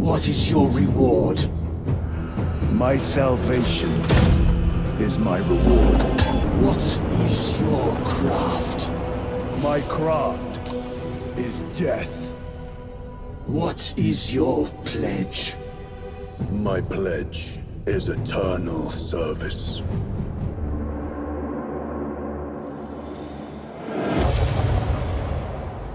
What is your reward? My salvation is my reward. What is your craft? My craft is death. What is your pledge? My pledge is eternal service.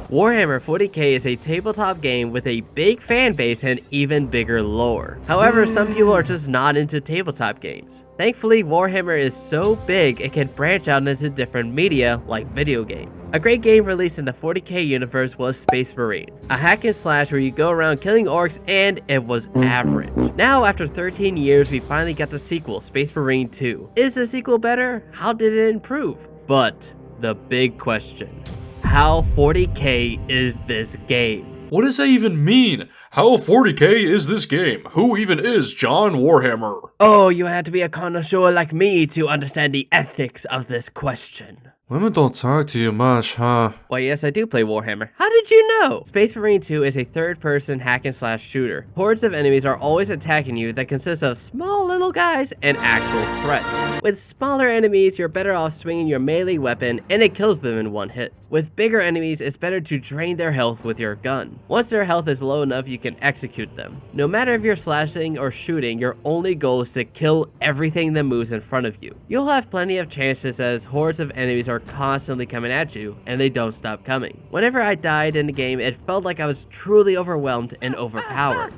Warhammer 40k is a tabletop game with a big fan base and even bigger lore. However, some people are just not into tabletop games. Thankfully, Warhammer is so big it can branch out into different media like video games. A great game released in the 40k universe was Space Marine, a hack and slash where you go around killing orcs, and it was average. Now, after 13 years, we finally got the sequel, Space Marine 2. Is the sequel better? How did it improve? But the big question: how 40k is this game? What does that even mean? How 40k is this game? Who even is John Warhammer? Oh, you had to be a connoisseur like me to understand the ethics of this question. Women don't talk to you much, huh? Why, yes, I do play Warhammer. How did you know? Space Marine 2 is a third-person hack-and-slash shooter. Hordes of enemies are always attacking you that consist of small little guys and actual threats. With smaller enemies, you're better off swinging your melee weapon and it kills them in one hit. With bigger enemies, it's better to drain their health with your gun. Once their health is low enough, you can execute them. No matter if you're slashing or shooting, your only goal is to kill everything that moves in front of you. You'll have plenty of chances as hordes of enemies are constantly coming at you, and they don't stop coming. Whenever I died in the game, it felt like I was truly overwhelmed and overpowered.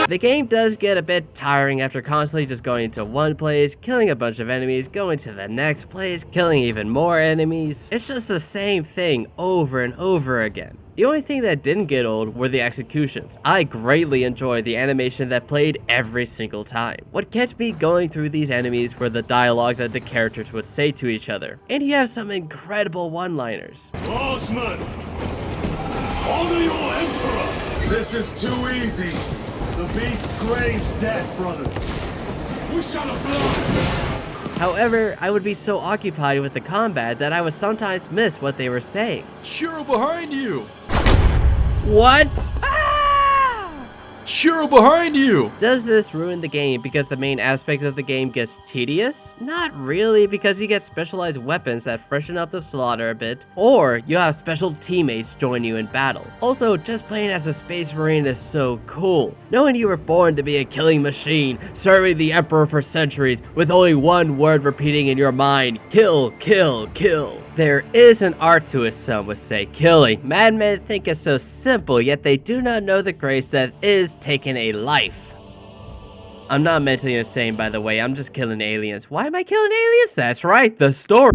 The game does get a bit tiring after constantly just going to one place, killing a bunch of enemies, going to the next place, killing even more enemies. It's just the same thing over and over again. The only thing that didn't get old were the executions. I greatly enjoyed the animation that played every single time. What kept me going through these enemies were the dialogue that the characters would say to each other. And you have some incredible one-liners. Guardsmen! Honor your emperor! This is too easy! The beast craves death, brothers! We shall oblige! However, I would be so occupied with the combat that I would sometimes miss what they were saying. Shiro behind you! What? Shiro behind you! Does this ruin the game because the main aspect of the game gets tedious? Not really, because you get specialized weapons that freshen up the slaughter a bit, or you have special teammates join you in battle. Also, just playing as a Space Marine is so cool. Knowing you were born to be a killing machine, serving the Emperor for centuries, with only one word repeating in your mind: kill, kill, kill. There is an art to it, some would say. Killing. Madmen think it's so simple, yet they do not know the grace that is taking a life. I'm not mentally insane, by the way. I'm just killing aliens. Why am I killing aliens? That's right, the story.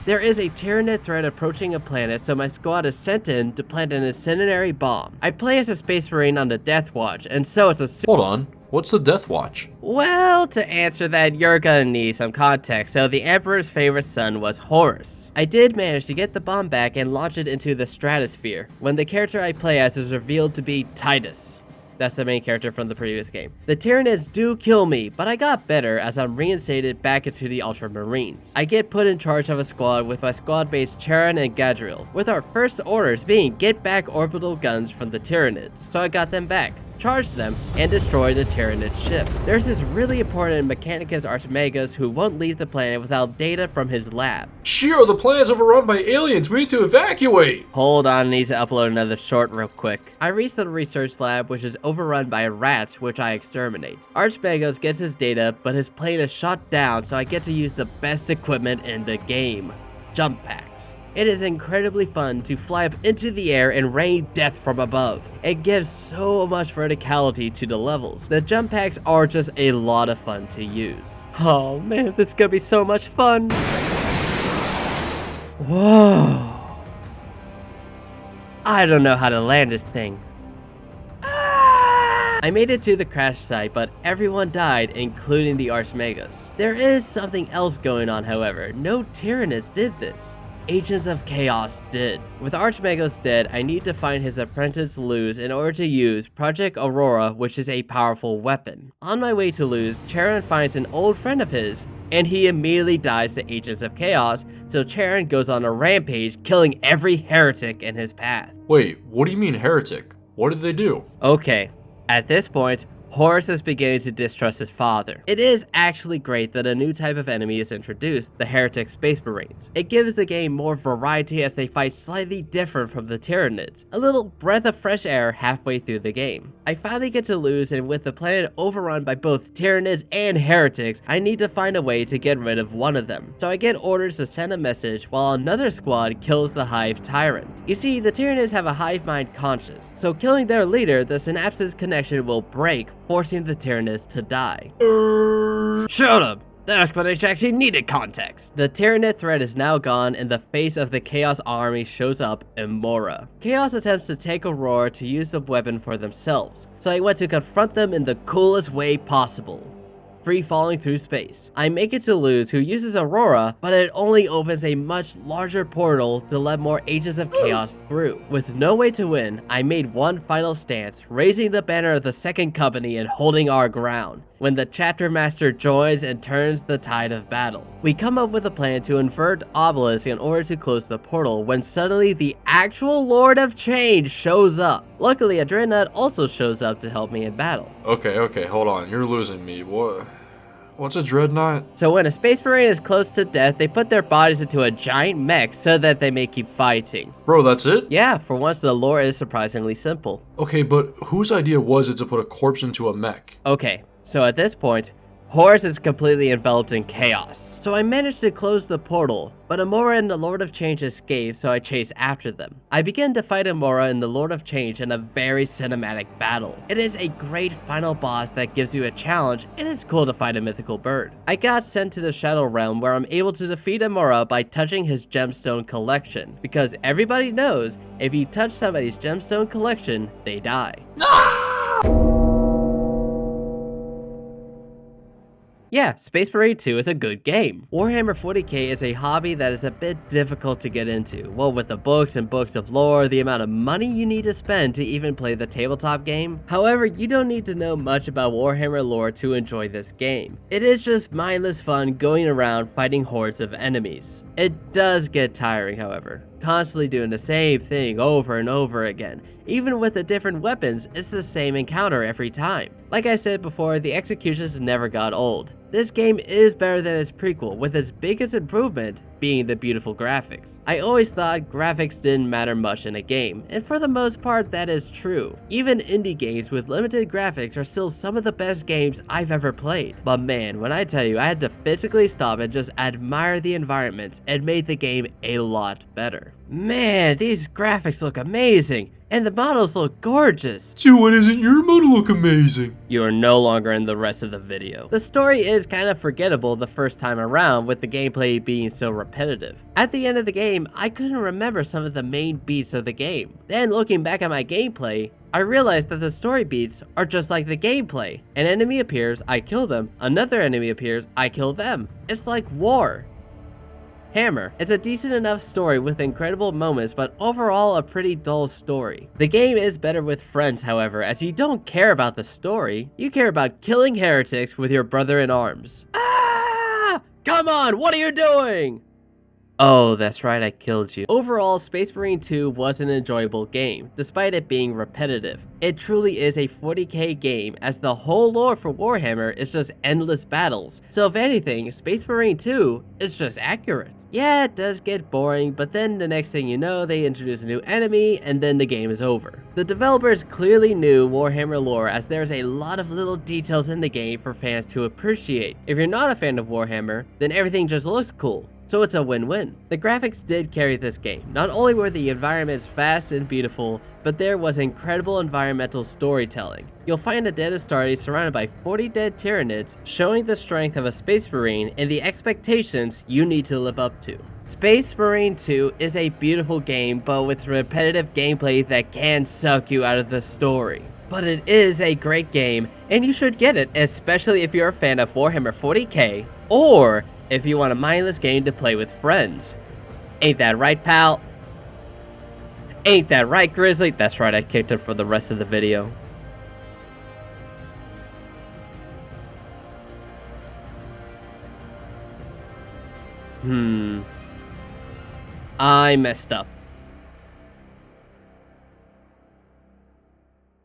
There is a Tyranid threat approaching a planet, so my squad is sent in to plant an incendiary bomb. I play as a Space Marine on the Death Watch, and so it's a Hold on. What's the Death Watch? Well, to answer that, you're gonna need some context. So the Emperor's favorite son was Horus. I did manage to get the bomb back and launch it into the stratosphere, when the character I play as is revealed to be Titus. That's the main character from the previous game. The Tyranids do kill me, but I got better as I'm reinstated back into the Ultramarines. I get put in charge of a squad with my squad mates Charon and Gadriel, with our first orders being get back orbital guns from the Tyranids. So I got them back, charged them, and destroyed the Tyranid ship. There's this really important Mechanicus Archimagus who won't leave the planet without data from his lab. Shiro, the planet's overrun by aliens. We need to evacuate. Hold on, I need to upload another short real quick. I reach the research lab, which is overrun by rats, which I exterminate. Archmagus gets his data, but his plane is shot down, so I get to use the best equipment in the game: jump packs. It is incredibly fun to fly up into the air and rain death from above. It gives so much verticality to the levels. The jump packs are just a lot of fun to use. Oh man, this is gonna be so much fun. Whoa. I don't know how to land this thing. I made it to the crash site, but everyone died, including the Archmagus. There is something else going on, however. No Tyranids did this. Agents of Chaos did. With Archmagus dead, I need to find his apprentice Luz in order to use Project Aurora, which is a powerful weapon. On my way to Luz, Charon finds an old friend of his, and he immediately dies to Agents of Chaos, so Charon goes on a rampage, killing every heretic in his path. Wait, what do you mean heretic? What did they do? Okay, at this point, Horus is beginning to distrust his father. It is actually great that a new type of enemy is introduced, the Heretic Space Marines. It gives the game more variety as they fight slightly different from the Tyranids, a little breath of fresh air halfway through the game. I finally get to lose, and with the planet overrun by both Tyranids and Heretics, I need to find a way to get rid of one of them. So I get orders to send a message while another squad kills the Hive Tyrant. You see, the Tyranids have a hive mind conscious, so killing their leader, the Synapses connection will break, forcing the Tyranids to die. Shut up! That explanation actually needed context. The Tyranid threat is now gone, and the face of the Chaos army shows up in Mora. Chaos attempts to take Aurora to use the weapon for themselves, so I went to confront them in the coolest way possible. Free falling through space. I make it to Luz, who uses Aurora, but it only opens a much larger portal to let more Agents of Chaos through. With no way to win, I made one final stance, raising the banner of the second company and holding our ground, when the chapter master joins and turns the tide of battle. We come up with a plan to invert Obelisk in order to close the portal, when suddenly the actual Lord of Change shows up. Luckily, a Dreadnought also shows up to help me in battle. Okay, hold on. You're losing me. What's a Dreadnought? So when a Space Marine is close to death, they put their bodies into a giant mech so that they may keep fighting. Bro, that's it? Yeah, for once the lore is surprisingly simple. Okay, but whose idea was it to put a corpse into a mech? Okay, so at this point, Horus is completely enveloped in chaos. So I managed to close the portal, but Amora and the Lord of Change escape, so I chase after them. I begin to fight Amora and the Lord of Change in a very cinematic battle. It is a great final boss that gives you a challenge, and it's cool to fight a mythical bird. I got sent to the Shadow Realm, where I'm able to defeat Amora by touching his gemstone collection, because everybody knows if you touch somebody's gemstone collection, they die. Yeah, Space Marine 2 is a good game. Warhammer 40k is a hobby that is a bit difficult to get into. Well, with the books and books of lore, the amount of money you need to spend to even play the tabletop game. However, you don't need to know much about Warhammer lore to enjoy this game. It is just mindless fun going around fighting hordes of enemies. It does get tiring, however. Constantly doing the same thing over and over again. Even with the different weapons, it's the same encounter every time. Like I said before, the executions never got old. This game is better than its prequel, with its biggest improvement being the beautiful graphics. I always thought graphics didn't matter much in a game, and for the most part that is true. Even indie games with limited graphics are still some of the best games I've ever played. But man, when I tell you I had to physically stop and just admire the environments, it made the game a lot better. Man, these graphics look amazing, and the models look gorgeous. So why doesn't your model look amazing? You are no longer in the rest of the video. The story is kind of forgettable the first time around, with the gameplay being so repetitive. At the end of the game, I couldn't remember some of the main beats of the game. Then looking back at my gameplay, I realized that the story beats are just like the gameplay. An enemy appears, I kill them. Another enemy appears, I kill them. It's like war. Hammer. It's a decent enough story with incredible moments, but overall a pretty dull story. The game is better with friends, however, as you don't care about the story, you care about killing heretics with your brother in arms. Ah! Come on, what are you doing? Oh, that's right, I killed you. Overall, Space Marine 2 was an enjoyable game, despite it being repetitive. It truly is a 40k game, as the whole lore for Warhammer is just endless battles. So if anything, Space Marine 2 is just accurate. Yeah, it does get boring, but then the next thing you know, they introduce a new enemy, and then the game is over. The developers clearly knew Warhammer lore, as there's a lot of little details in the game for fans to appreciate. If you're not a fan of Warhammer, then everything just looks cool. So it's a win-win. The graphics did carry this game. Not only were the environments fast and beautiful, but there was incredible environmental storytelling. You'll find a dead Astartes surrounded by 40 dead Tyranids, showing the strength of a Space Marine and the expectations you need to live up to. Space Marine 2 is a beautiful game, but with repetitive gameplay that can suck you out of the story. But it is a great game, and you should get it, especially if you're a fan of Warhammer 40k, or if you want a mindless game to play with friends. Ain't that right, pal? Ain't that right, Grizzly? That's right, I kicked him for the rest of the video. I messed up.